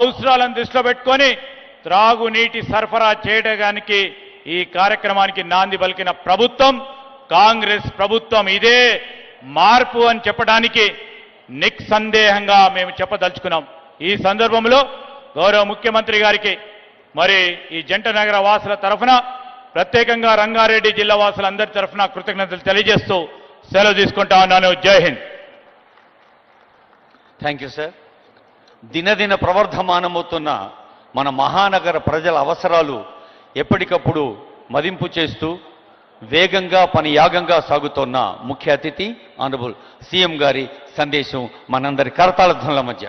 అవసరాలను దృష్టిలో పెట్టుకొని త్రాగునీటి సరఫరా చేయడానికి ఈ కార్యక్రమానికి నాంది పలికిన ప్రభుత్వం కాంగ్రెస్ ప్రభుత్వం. ఇదే మార్పు అని చెప్పడానికి నిస్సందేహంగా మేము చెప్పదలుచుకున్నాం. ఈ సందర్భంలో గౌరవ ముఖ్యమంత్రి గారికి మరి ఈ జంట నగర వాసుల తరఫున ప్రత్యేకంగా రంగారెడ్డి జిల్లా వాసులందరి తరఫున కృతజ్ఞతలు తెలియజేస్తూ సెలవు తీసుకుంటా ఉన్నాను. జై హింద్. Thank you sir. దినదిన ప్రవర్ధమానమవుతున్న మన మహానగర ప్రజల అవసరాలు ఎప్పటికప్పుడు మదింపు చేస్తూ వేగంగా పని యాగంగా సాగుతున్న ముఖ్య అతిథి ఆనరబుల్ సీఎం గారి సందేశం మనందరి కరతాళ ధ్వనుల మధ్య.